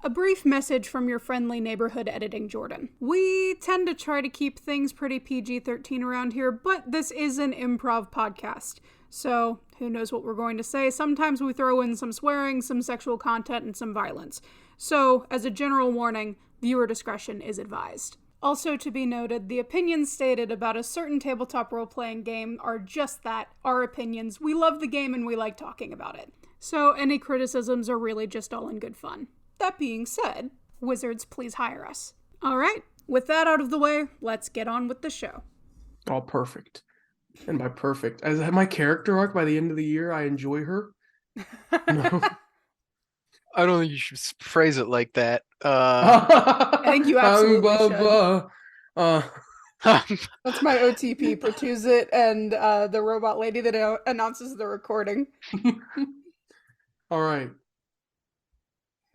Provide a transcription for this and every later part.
A brief message from your friendly neighborhood editing Jordan. We tend to try to keep things pretty PG-13 around here, but this is an improv podcast. So, who knows what we're going to say. Sometimes we throw in some swearing, some sexual content, and some violence. So, as a general warning, viewer discretion is advised. Also to be noted, the opinions stated about a certain tabletop role-playing game are just that, our opinions. We love the game and we like talking about it. So, any criticisms are really just all in good fun. That being said, wizards, please hire us. All right, with that out of the way, let's get on with the show. Oh, perfect. And by perfect, as my character arc by the end of the year, I enjoy her. No. I don't think you should phrase it like that. I think you absolutely should. That's my OTP, Pertuset, and the robot lady that announces the recording. All right.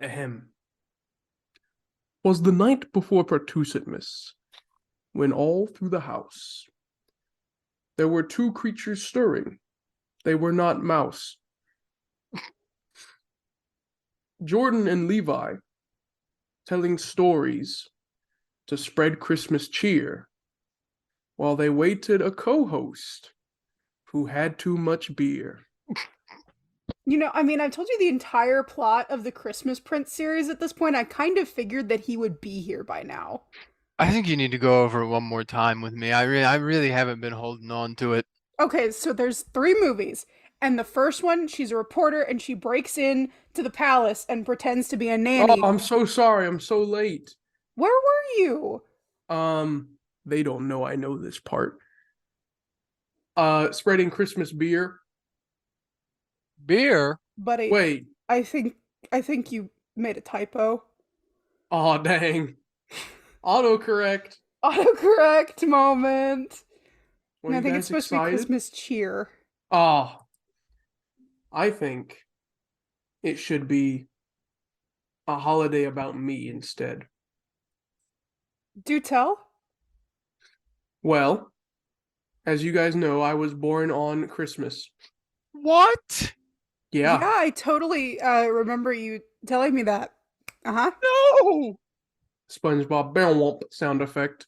Ahem. Was the night before Pertusetmas, when all through the house there were two creatures stirring. They were not mouse. Jordan and Levi telling stories to spread Christmas cheer while they waited a co-host who had too much beer. You know, I mean, I've told you the entire plot of the Christmas Prince series at this point. I kind of figured that he would be here by now. I think you need to go over it one more time with me. I really haven't been holding on to it. Okay, so there's 3 movies. And the first one, she's a reporter and she breaks in to the palace and pretends to be a nanny. Oh, I'm so sorry. I'm so late. Where were you? They don't know I know this part. Spreading Christmas beer. Beer? But wait. I think you made a typo. Oh, dang. Autocorrect. Autocorrect moment. And I think it's supposed to be Christmas cheer. Oh. I think it should be a holiday about me instead. Do tell. Well, as you guys know, I was born on Christmas. What? Yeah. Yeah, I totally remember you telling me that. Uh-huh. No! SpongeBob Womp sound effect.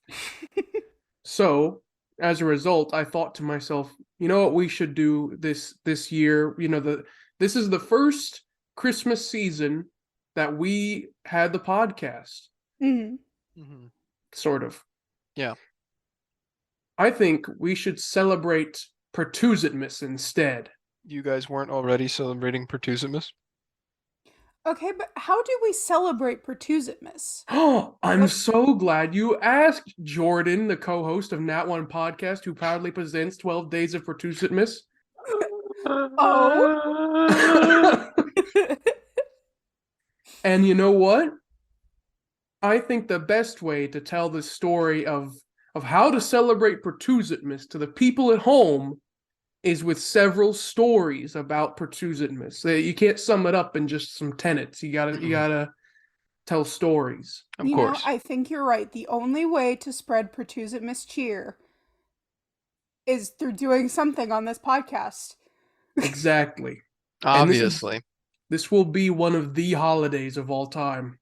So, as a result, I thought to myself, you know what we should do this year? You know, this is the first Christmas season that we had the podcast. Mm-hmm. Mm-hmm. Sort of. Yeah. I think we should celebrate Pertusetmas instead. You guys weren't already celebrating Pertusetmas? Okay, but how do we celebrate Pertusetmas? Oh, I'm so glad you asked, Jordan, the co-host of Nat One Podcast, who proudly presents 12 Days of Pertusetmas. Oh. And you know what? I think the best way to tell the story of how to celebrate Pertusetmas to the people at home is with several stories about Pertusetmas. You can't sum it up in just some tenets. You gotta tell stories. Of course. Know, I think you're right. The only way to spread Pertusetmas cheer is through doing something on this podcast. Exactly. Obviously. This will be one of the holidays of all time.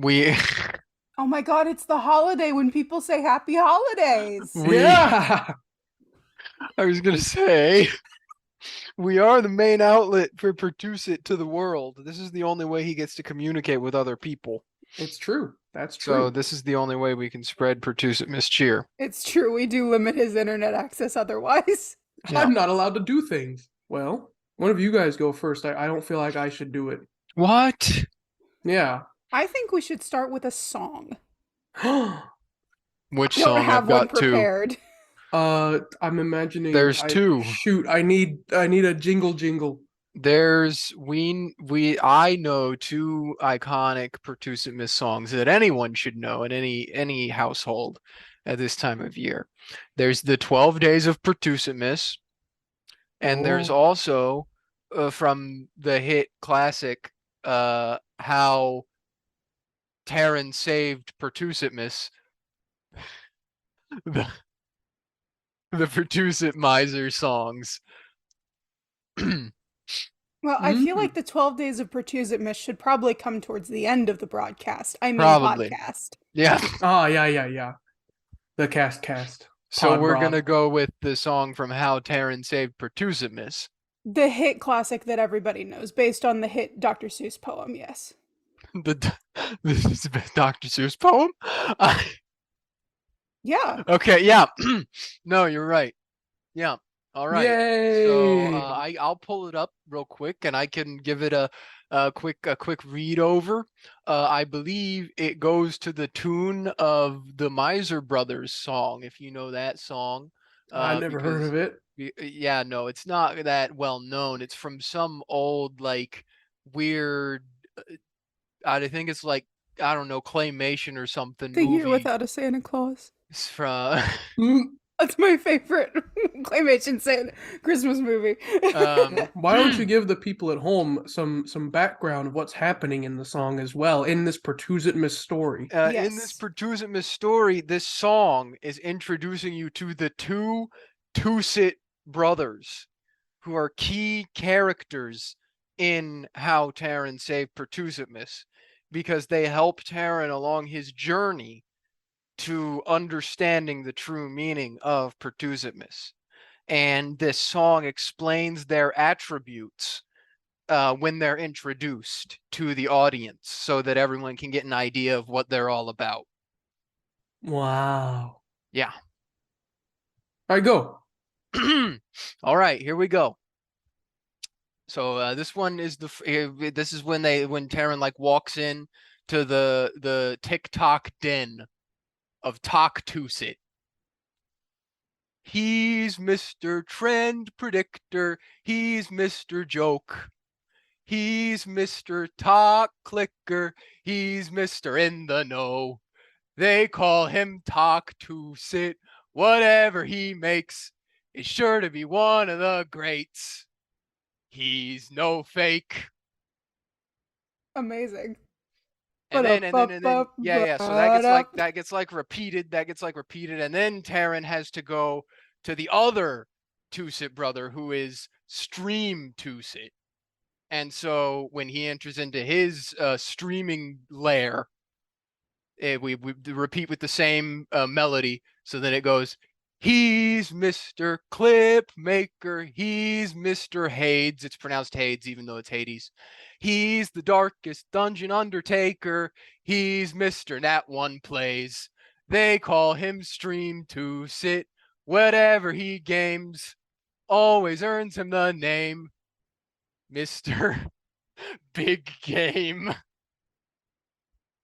Oh my god, it's the holiday when people say happy holidays. Yeah. I was going to say, we are the main outlet for Pertuset to the world. This is the only way he gets to communicate with other people. It's true. That's true. So this is the only way we can spread Pertusetmas cheer. It's true. We do limit his internet access otherwise. Yeah. I'm not allowed to do things. Well, one of you guys go first. I don't feel like I should do it. What? Yeah. I think we should start with a song. Which song? I've got prepared. 2. I'm imagining there's 2. Shoot, I need a jingle. I know 2 iconic Pertusetmas songs that anyone should know in any household at this time of year. There's the 12 Days of Pertusetmas, and there's also from the hit classic How Terran Saved Pertusetmas, the Pertuset Miser songs. Well, I feel like the 12 days of Pertusetmas should probably come towards the end of the broadcast. I mean, Probably. podcast. Yeah. Oh, yeah. The cast. So Pod we're broad. gonna go with the song from How Terran Saved Pertusetmas. The hit classic that everybody knows, based on the hit Dr. Seuss poem, yes. This is a Dr. Seuss poem? Yeah. Okay, yeah. No, you're right. Yeah. All right. So Yay! I'll pull it up real quick and I can give it a quick read over. I believe it goes to the tune of the Miser Brothers song, if you know that song. I never heard Because of it. yeah, no, it's not that well known. It's from some old like weird I think it's like I don't know, claymation or something The Year movie. Without a Santa Claus. It's from That's my favorite claymation Santa Christmas movie. Why don't you give the people at home some background of what's happening in the song as well in this Pertusetmas story? In this Yes. Pertusetmas story, this song is introducing you to the two Tuset brothers, who are key characters in How Terran Saved Pertusetmas, because they help Terran along his journey to understanding the true meaning of Pertusetmas. And this song explains their attributes when they're introduced to the audience so that everyone can get an idea of what they're all about. Wow. Yeah. I go. All right, here we go. So this one is this is when Terran like walks in to the TikTok den of Pertuset. He's Mr. Trend Predictor. He's Mr. Joke. He's Mr. Talk Clicker. He's Mr. In the Know. They call him Pertuset. Whatever he makes is sure to be one of the greats. He's no fake. Amazing. And then yeah. So that gets repeated, and then Terran has to go to the other Tuset brother, who is Stream Tuset. And so when he enters into his streaming lair, we repeat with the same melody. So then it goes, he's Mr. Clip Maker. He's Mr. Hades. It's pronounced Hades, even though it's Hades. He's the darkest dungeon undertaker. He's Mr. Nat One Plays. They call him Stream to Sit. Whatever he games, always earns him the name Mr. Big Game.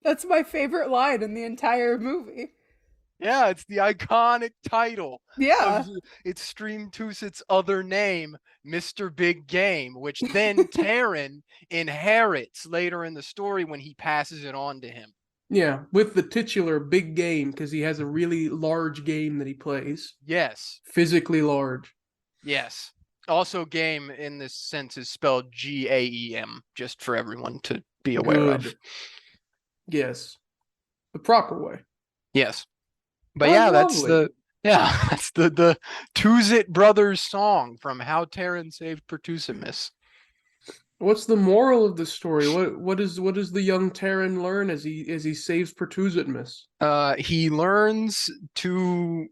That's my favorite line in the entire movie. Yeah, it's the iconic title. Yeah. It's Stream Tuset's other name, Mr. Big Game, which then Terran inherits later in the story when he passes it on to him. Yeah, with the titular big game, because he has a really large game that he plays. Yes. Physically large. Yes. Also, game in this sense is spelled Gaem, just for everyone to be aware of. Yes. The proper way. Yes. But yeah, that's the Tuset Brothers song from How Terran Saved Pertusetmas. What's the moral of the story? What does the young Terran learn as he saves Pertusetmas? He learns to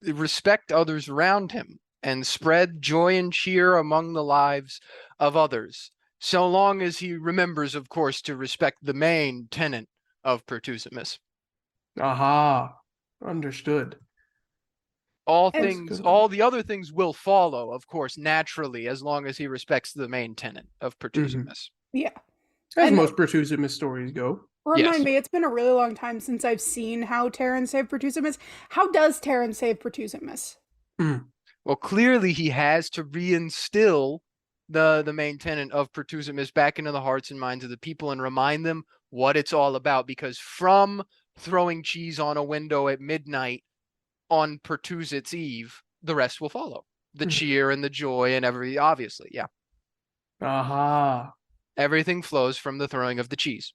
respect others around him and spread joy and cheer among the lives of others, so long as he remembers, of course, to respect the main tenet of Pertusetmas. Aha. Understood. All the other things will follow, of course, naturally, as long as he respects the main tenet of Pertusetmas. Yeah. As most Pertusetmas stories go. Remind me, it's been a really long time since I've seen How Terran Saved Pertusetmas. How does Terran save Pertusetmas? Well, clearly he has to reinstill the main tenet of Pertusetmas back into the hearts and minds of the people and remind them what it's all about, because from throwing cheese on a window at midnight on Pertuset's Eve, the rest will follow. The cheer and the joy and obviously, yeah. Aha. Everything flows from the throwing of the cheese.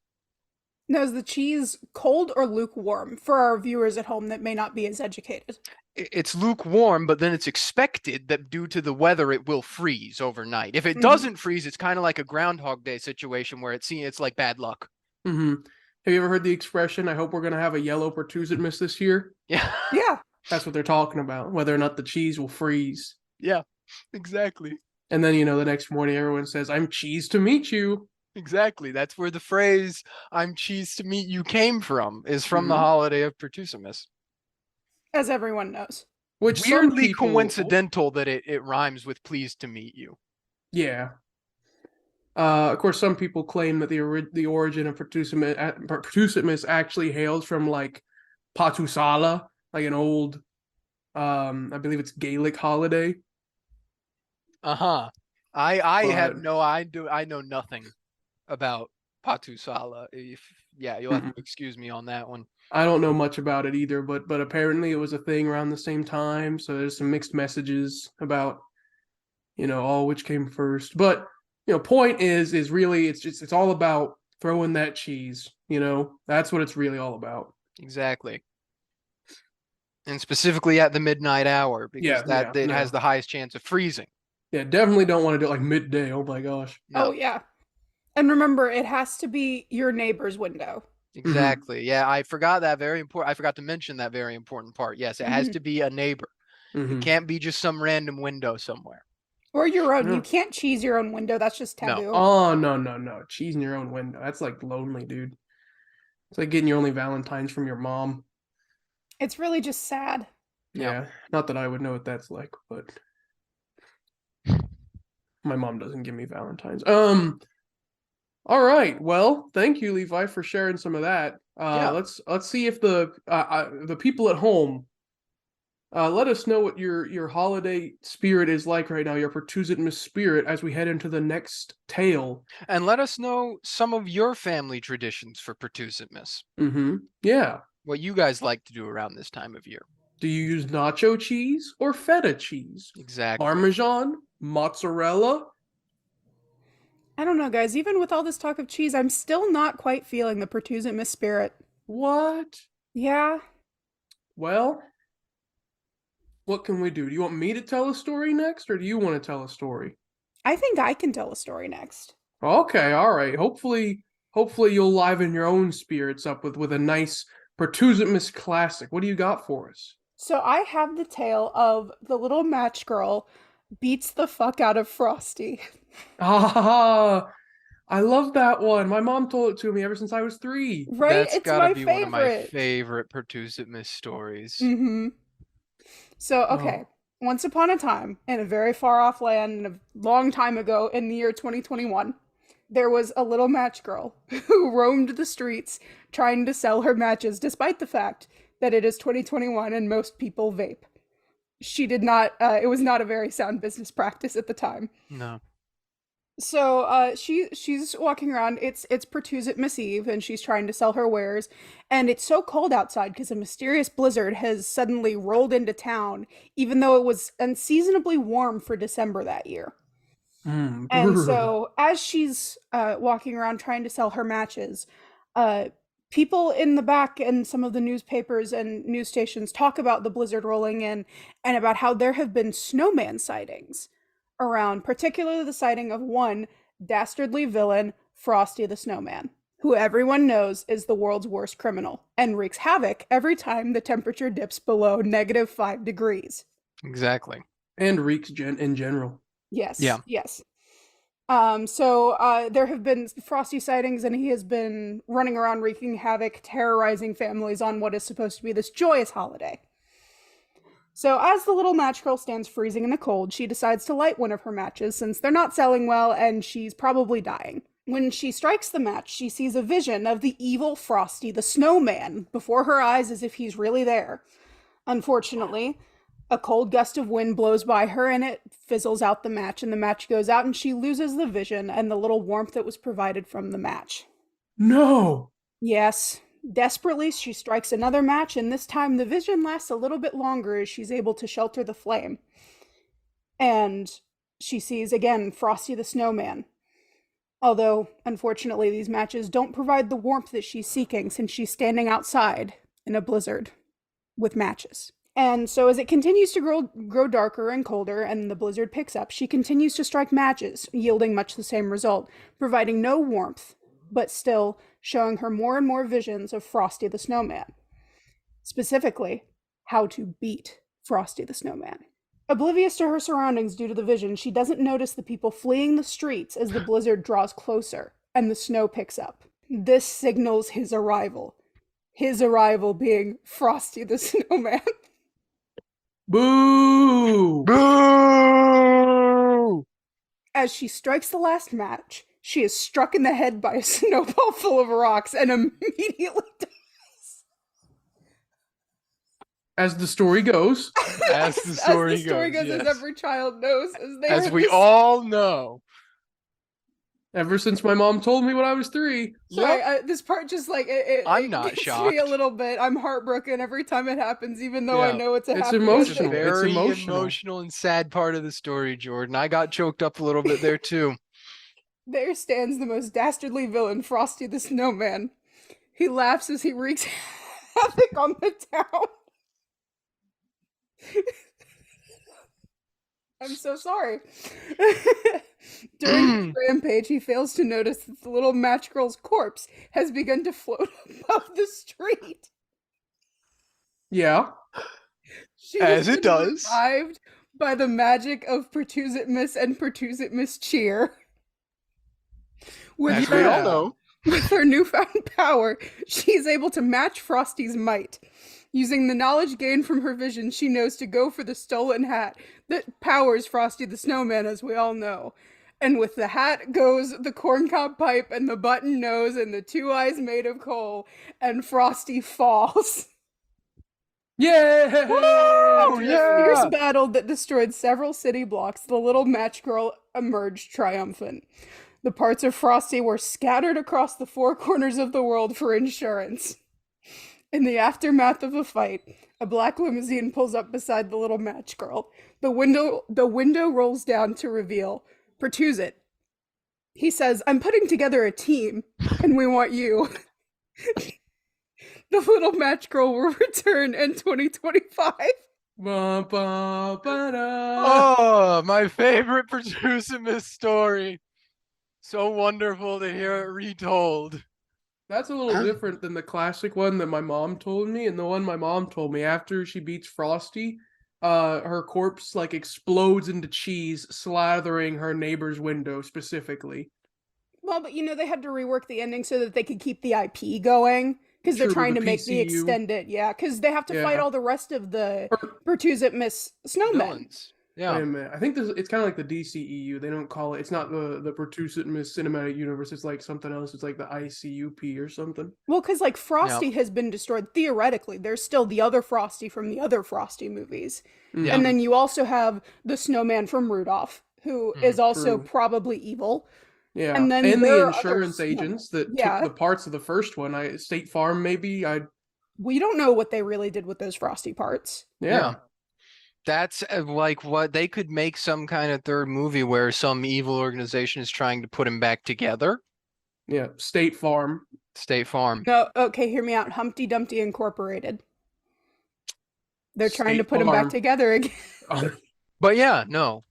Now, is the cheese cold or lukewarm for our viewers at home that may not be as educated? it's lukewarm, but then it's expected that due to the weather, it will freeze overnight. If it doesn't freeze, it's kind of like a Groundhog Day situation where it's like bad luck. Mm-hmm. Have you ever heard the expression, I hope we're going to have a yellow Pertusetmas this year? Yeah. Yeah. That's what they're talking about, whether or not the cheese will freeze. Yeah, exactly. And then, the next morning everyone says, I'm cheese to meet you. Exactly. That's where the phrase "I'm cheese to meet you" came from, is from the holiday of Pertusetmas. As everyone knows. Which weirdly coincidental that it rhymes with "pleased to meet you." Yeah. Of course, some people claim that the origin of Pertusetmas actually hails from like Patusala, like an old, I believe it's Gaelic holiday. I know nothing about Patusala. You'll have to excuse me on that one. I don't know much about it either, but apparently it was a thing around the same time. So there's some mixed messages about, which came first. But point is really it's all about throwing that cheese. That's what it's really all about. Exactly. And specifically at the midnight hour, because it has the highest chance of freezing. Yeah, definitely don't want to do it like midday. Oh my gosh. No. Oh yeah. And remember, it has to be your neighbor's window. Exactly. Yeah, I forgot that very important. I forgot to mention that very important part. Yes, it has to be a neighbor. It can't be just some random window somewhere. Or your own. You can't cheese your own window. That's just taboo. No. Oh, no. Cheesing your own window. That's like lonely, dude. It's like getting your only Valentine's from your mom. It's really just sad. Yeah. Not that I would know what that's like, but my mom doesn't give me Valentine's. All right. Well, thank you, Levi, for sharing some of that. Let's see if the people at home let us know what your holiday spirit is like right now, your Pertusetmas spirit, as we head into the next tale. And let us know some of your family traditions for Pertusetmas. Yeah. What you guys like to do around this time of year. Do you use nacho cheese or feta cheese? Exactly. Parmesan? Mozzarella? I don't know, guys. Even with all this talk of cheese, I'm still not quite feeling the Pertusetmas spirit. What? Yeah. Well, what can we do? Do you want me to tell a story next, or do you want to tell a story? I think I can tell a story next. Okay, all right. Hopefully you'll liven your own spirits up with a nice Pertusetmas classic. What do you got for us? So I have the tale of the little match girl beats the fuck out of Frosty. Ah, I love that one. My mom told it to me ever since I was 3. Right? That's It's gotta my be favorite. one of my favorite Pertusetmas stories. So, okay. Once upon a time, in a very far off land, and a long time ago, in the year 2021, there was a little match girl who roamed the streets trying to sell her matches, despite the fact that it is 2021 and most people vape. She did not, it was not a very sound business practice at the time. No. So she's walking around. It's Pertusetmas Eve, and she's trying to sell her wares. And it's so cold outside because a mysterious blizzard has suddenly rolled into town, even though it was unseasonably warm for December that year. And so as she's walking around trying to sell her matches, people in the back and some of the newspapers and news stations talk about the blizzard rolling in and about how there have been snowman sightings around, particularly the sighting of one dastardly villain, Frosty the Snowman, who everyone knows is the world's worst criminal and wreaks havoc every time the temperature dips below -5 degrees. Exactly. And reeks in general. Yes. Yeah. Yes. So there have been Frosty sightings, and he has been running around wreaking havoc, terrorizing families on what is supposed to be this joyous holiday. So as the little match girl stands freezing in the cold, she decides to light one of her matches since they're not selling well and she's probably dying. When she strikes the match, she sees a vision of the evil Frosty the Snowman before her eyes as if he's really there. Unfortunately, a cold gust of wind blows by her and it fizzles out the match, and the match goes out and she loses the vision and the little warmth that was provided from the match. No! Yes. Desperately, she strikes another match, and this time the vision lasts a little bit longer as she's able to shelter the flame. And she sees again Frosty the Snowman. Although, unfortunately, these matches don't provide the warmth that she's seeking since she's standing outside in a blizzard with matches. And so as it continues to grow darker and colder and the blizzard picks up, she continues to strike matches, yielding much the same result, providing no warmth, but still showing her more and more visions of Frosty the Snowman. Specifically, how to beat Frosty the Snowman. Oblivious to her surroundings due to the vision, she doesn't notice the people fleeing the streets as the blizzard draws closer and the snow picks up. This signals his arrival. His arrival being Frosty the Snowman. Boo! Boo! As she strikes the last match, she is struck in the head by a snowball full of rocks and immediately dies. As the story goes. As the story goes, yes. as every child knows. As we all know. Ever since my mom told me when I was 3. Sorry, this part just like I'm not gets shocked. me a little bit. I'm heartbroken every time it happens, even though I know it's a happy emotional. ending. It's a very It's emotional and sad part of the story, Jordan. I got choked up a little bit there too. There stands the most dastardly villain, Frosty the Snowman. He laughs as he wreaks havoc on the town. I'm so sorry. During his rampage, he fails to notice that the little match girl's corpse has begun to float above the street. Yeah. She As has it been does. revived by the magic of Pertusetmas and Pertusetmas cheer. As we all know. With her newfound power, she is able to match Frosty's might. Using the knowledge gained from her vision, she knows to go for the stolen hat that powers Frosty the Snowman, as we all know. And with the hat goes the corncob pipe and the button nose and the 2 eyes made of coal, and Frosty falls. Yeah! After a fierce battle that destroyed several city blocks, the little match girl emerged triumphant. The parts of Frosty were scattered across the 4 corners of the world for insurance. In the aftermath of a fight, a black limousine pulls up beside the little match girl. The window rolls down to reveal Pertuset. He says, "I'm putting together a team, and we want you." The little match girl will return in 2025. Ba, ba, ba, da. Oh, my favorite Pertusetmas story. So wonderful to hear it retold. That's a little different than the classic one that my mom told me, and the one my mom told me after she beats Frosty, her corpse like explodes into cheese, slathering her neighbor's window specifically. Well, but they had to rework the ending so that they could keep the IP going, because they're trying to make the PCU. extended, because they have to fight all the rest of the Pertusetmas snowmen. Villains. Yeah. Wait a minute. I think it's kind of like the DCEU. They don't call it. It's not the Pertusetmas Cinematic Universe. It's like something else. It's like the ICUP or something. Well, because like Frosty has been destroyed. Theoretically, there's still the other Frosty from the other Frosty movies, and then you also have the snowman from Rudolph, who is also probably evil. Yeah, and then the insurance agents that took the parts of the first one. State Farm, maybe. We don't know what they really did with those Frosty parts. Yeah. That's like what they could make some kind of third movie where some evil organization is trying to put him back together. Yeah, State Farm. State Farm. No, okay, hear me out. Humpty Dumpty Incorporated. They're trying to put him back together again. But yeah, no.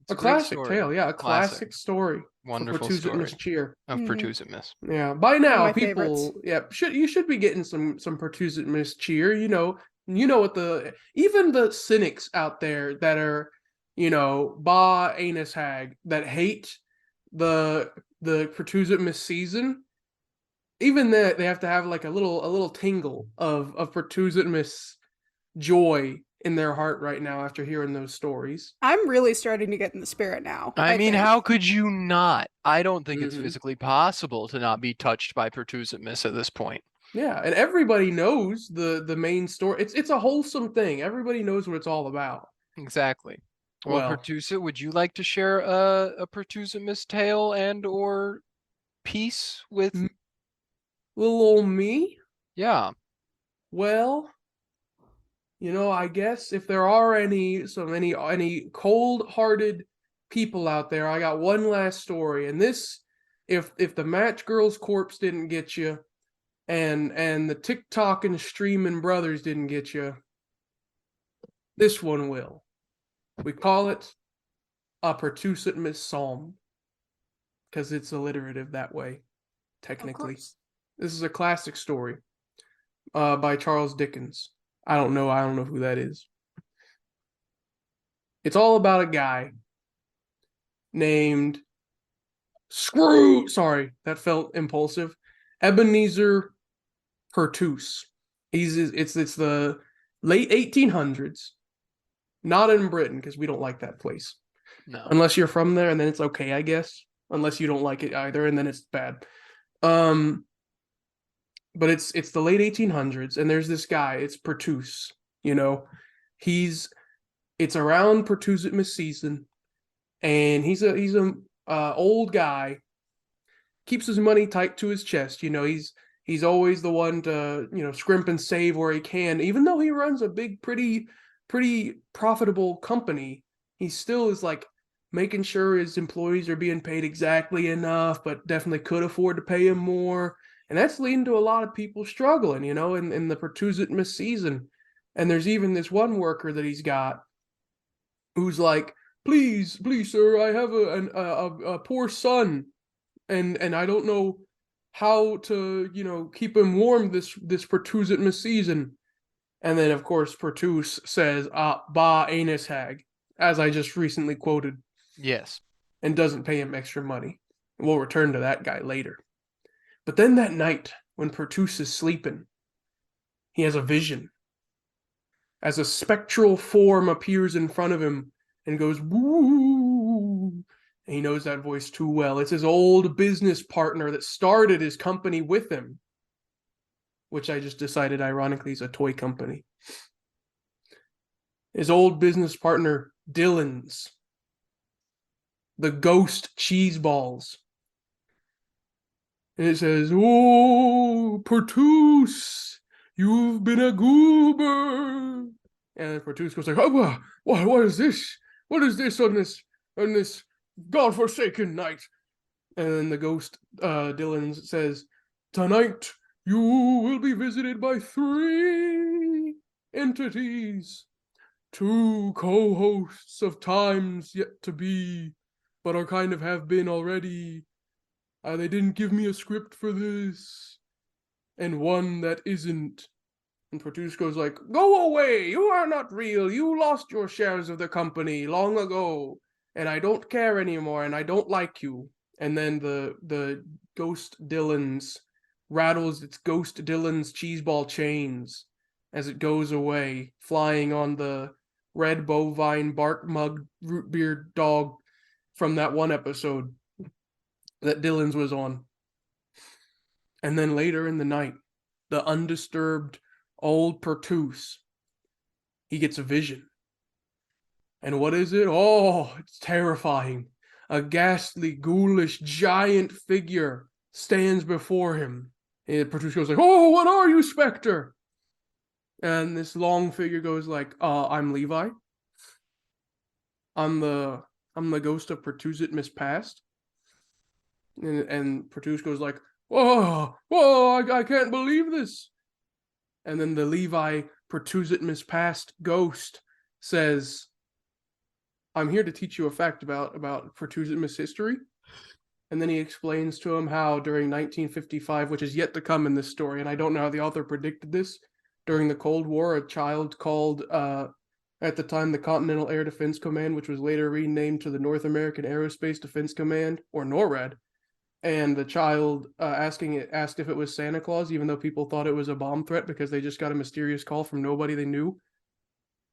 It's a classic tale, a classic story. Wonderful Pertusetmas story cheer. Of Pertusetmas. Yeah, by now people, favorites. you should be getting some Pertusetmas cheer. What even the cynics out there that are, ba anus hag that hate the Pertusetmas season, even that they have to have like a little tingle of Pertusetmas joy in their heart right now after hearing those stories. I'm really starting to get in the spirit now. I mean, how could you not? I don't think it's physically possible to not be touched by Pertusetmas at this point. Yeah, and everybody knows the main story. It's a wholesome thing. Everybody knows what it's all about. Exactly. Well, Pertuset, would you like to share a Pertusetmas tale and or piece with little old me? Yeah. Well, I guess if there are any cold-hearted people out there, I got one last story. And this, if the match girl's corpse didn't get you, and the TikTok and streaming brothers didn't get you, This one will. We call it a Pertusetmas psalm because it's alliterative that way, technically. This is a classic story by Charles Dickens. I don't know who that is. It's all about a guy named Sorry, that felt impulsive. Ebenezer Pertuse. It's the late 1800s. Not in Britain because we don't like that place. No. Unless you're from there, and then it's okay, I guess. Unless you don't like it either, and then it's bad. But it's the late 1800s, and there's this guy. It's Pertuse. It's around Pertusetmas season, and he's a old guy. Keeps his money tight to his chest. He's always the one to scrimp and save where he can. Even though he runs a big, pretty profitable company, he still is like making sure his employees are being paid exactly enough, but definitely could afford to pay him more. And that's leading to a lot of people struggling, in the Pertusetmas season. And there's even this one worker that he's got who's like, please, sir, I have a poor son, and I don't know how to, keep him warm this Pertusetmas season. And then, of course, Pertuse says, ba anus hag, as I just recently quoted. Yes. And doesn't pay him extra money. We'll return to that guy later. But then that night, when Pertuse is sleeping, he has a vision. As a spectral form appears in front of him and goes, woo. And he knows that voice too well. It's his old business partner that started his company with him, which I just decided, ironically, is a toy company. His old business partner, Dylan's. The ghost cheese balls. And it says, oh, Pertuse, you've been a goober. And Pertuse goes like, oh, what is this? What is this on this godforsaken night? And then the ghost Dylan says, tonight you will be visited by 3 entities, 2 co-hosts of times yet to be, but are kind of have been already. They didn't give me a script for this. And one that isn't. And Pertuse goes like, go away, you are not real, you lost your shares of the company long ago, and I don't care anymore, and I don't like you. And then the ghost Dylan's rattles its ghost Dylan's cheeseball chains as it goes away, flying on the red bovine bark mug root beer dog from that one episode that Dylan's was on. And then later in the night, the undisturbed old Pertuse, he gets a vision. And what is it? Oh, it's terrifying. A ghastly, ghoulish, giant figure stands before him. And Pertuse goes like, oh, what are you, Spectre? And this long figure goes like, I'm Levi. I'm the ghost of Pertusetmas past. And Pertuse goes like, whoa, I can't believe this. And then the Levi Pertusetmas past ghost says, I'm here to teach you a fact about Pertusetmas history. And then he explains to him how during 1955, which is yet to come in this story, and I don't know how the author predicted this, during the Cold War, a child called, at the time, the Continental Air Defense Command, which was later renamed to the North American Aerospace Defense Command, or NORAD. And the child asked if it was Santa Claus, even though people thought it was a bomb threat because they just got a mysterious call from nobody they knew.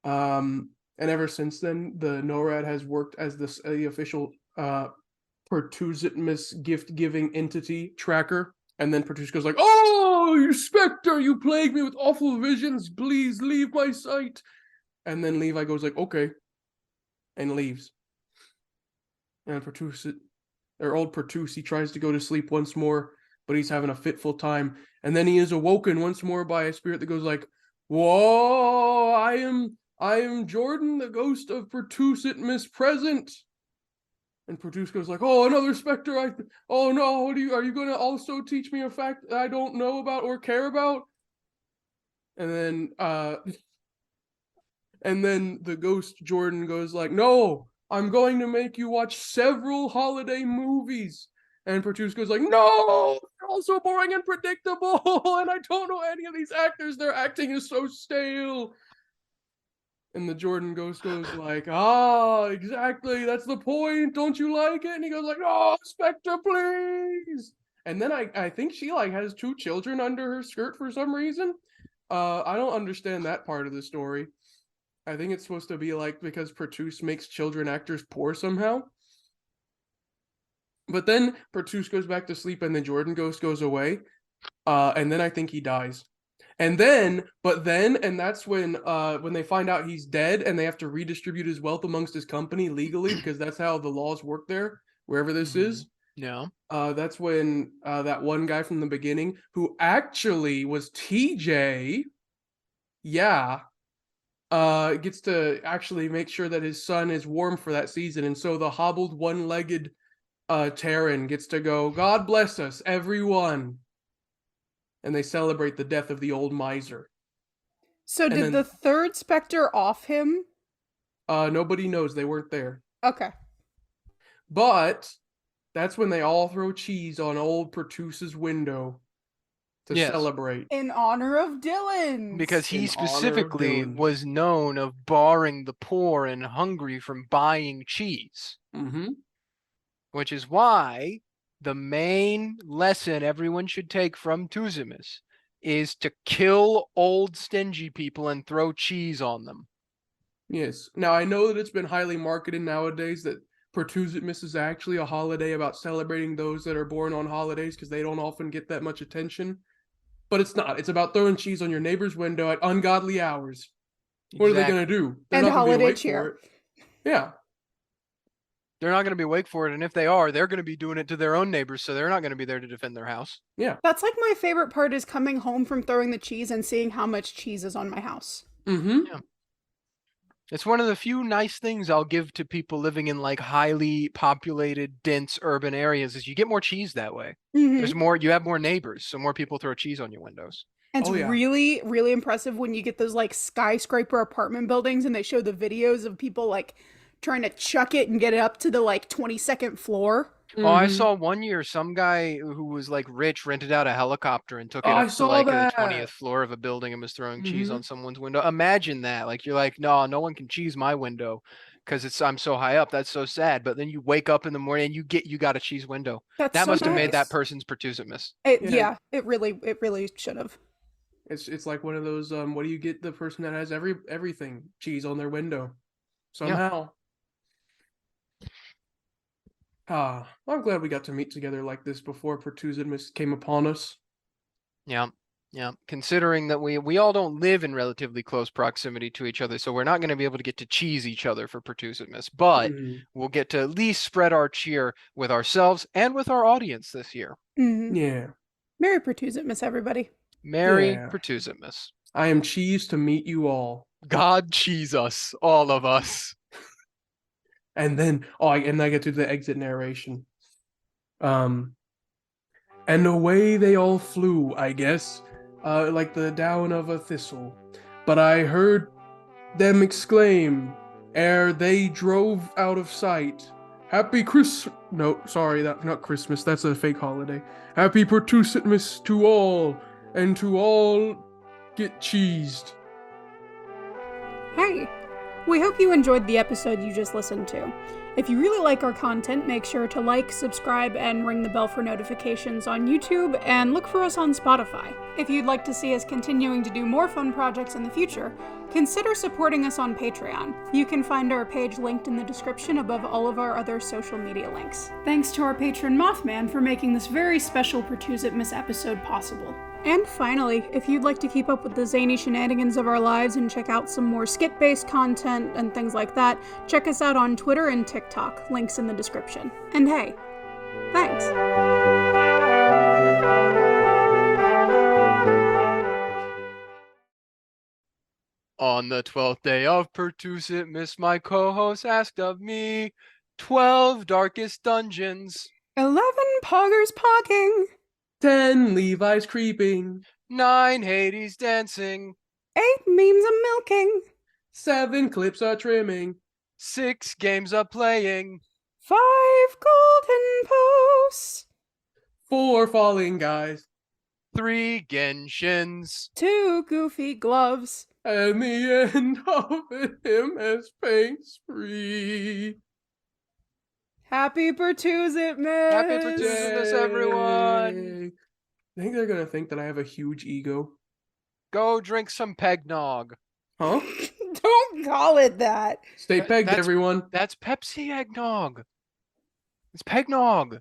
And ever since then, the NORAD has worked as the official Pertusetmas gift-giving entity tracker. And then Pertuse goes like, oh, you Spectre, you plague me with awful visions. Please leave my sight. And then Levi goes like, okay, and leaves. And old Pertuse, he tries to go to sleep once more, but he's having a fitful time. And then he is awoken once more by a spirit that goes like, whoa, I am Jordan, the ghost of Pertusetmas present. And Pertuse goes like, oh, another Spectre. Oh no, are you going to also teach me a fact that I don't know about or care about? And then And then the ghost Jordan goes like, no, I'm going to make you watch several holiday movies. And Pertuset goes like, no, they're all so boring and predictable, and I don't know any of these actors. Their acting is so stale. And the Jordan ghost goes like, exactly, that's the point. Don't you like it? And he goes like, oh, Spectre, please. And then I think she like has 2 children under her skirt for some reason. I don't understand that part of the story. I think it's supposed to be like because Pertuset makes children actors poor somehow. But then Pertuset goes back to sleep and the Jordan ghost goes away. And then I think he dies. And that's when they find out he's dead and they have to redistribute his wealth amongst his company legally because that's how the laws work there, wherever this is. Yeah. That's when that one guy from the beginning, who actually was TJ, gets to actually make sure that his son is warm for that season. And so the hobbled one-legged Terran gets to go, God bless us, everyone. And they celebrate the death of the old miser. So did the third Spectre off him? Nobody knows. They weren't there. Okay. But that's when they all throw cheese on old Pertuset's window to celebrate. In honor of Dylan. Because he specifically was known of barring the poor and hungry from buying cheese. Mm-hmm. Which is why the main lesson everyone should take from Pertusetmas is to kill old stingy people and throw cheese on them. Yes. Now, I know that it's been highly marketed nowadays that Pertusetmas is actually a holiday about celebrating those that are born on holidays because they don't often get that much attention. But it's not. It's about throwing cheese on your neighbor's window at ungodly hours. What are they going to do? They're and not holiday cheer. Yeah. They're not going to be awake for it, and if they are, they're going to be doing it to their own neighbors, so they're not going to be there to defend their house. Yeah. That's like my favorite part is coming home from throwing the cheese and seeing how much cheese is on my house. Mm-hmm. Yeah. It's one of the few nice things I'll give to people living in like highly populated, dense urban areas is you get more cheese that way. Mm-hmm. There's more, you have more neighbors, so more people throw cheese on your windows. And it's really, really impressive when you get those like skyscraper apartment buildings and they show the videos of people like trying to chuck it and get it up to the like 22nd floor. Oh, I saw one year some guy who was like rich rented out a helicopter and took it up to like the 20th floor of a building and was throwing cheese on someone's window. Imagine that. Like you're like, no one can cheese my window because I'm so high up. That's so sad. But then you wake up in the morning and you got a cheese window. That so must have made that person's Pertusetmas. Yeah, it really should have. It's like one of those what do you get the person that has everything cheese on their window somehow. I'm glad we got to meet together like this before Pertusetmas came upon us. Yeah. Considering that we all don't live in relatively close proximity to each other, so we're not going to be able to get to cheese each other for Pertusetmas, but we'll get to at least spread our cheer with ourselves and with our audience this year. Mm-hmm. Yeah. Merry Pertusetmas, everybody. Merry Pertusetmas. I am cheesed to meet you all. God cheese us, all of us. And then, I get to the exit narration. And away they all flew, I guess, like the down of a thistle. But I heard them exclaim, ere they drove out of sight, Happy no, sorry, that's not Christmas, that's a fake holiday. Happy Pertusetmas to all, and to all get cheesed. Hey! We hope you enjoyed the episode you just listened to. If you really like our content, make sure to like, subscribe, and ring the bell for notifications on YouTube, and look for us on Spotify. If you'd like to see us continuing to do more fun projects in the future, consider supporting us on Patreon. You can find our page linked in the description above all of our other social media links. Thanks to our patron Mothman for making this very special Pertusetmas episode possible. And finally, if you'd like to keep up with the zany shenanigans of our lives and check out some more skit-based content and things like that, check us out on Twitter and TikTok, links in the description. And hey, thanks! On the 12th day of Pertusetmas, my co-host asked of me 12 darkest dungeons, 11 poggers pogging, 10 Levi's creeping, 9 Hades dancing, 8 memes a milking, 7 clips are trimming. 6 games are playing. 5 golden posts. 4 falling guys. 3 Genshins. 2 goofy gloves. And the end of him as paint spree. Happy Pertusetmas! Happy Pertusetmas, everyone! Yay. I think they're gonna think that I have a huge ego. Go drink some pegnog. Huh? Don't call it that. Stay pegged, everyone. That's Pepsi eggnog. It's pegnog.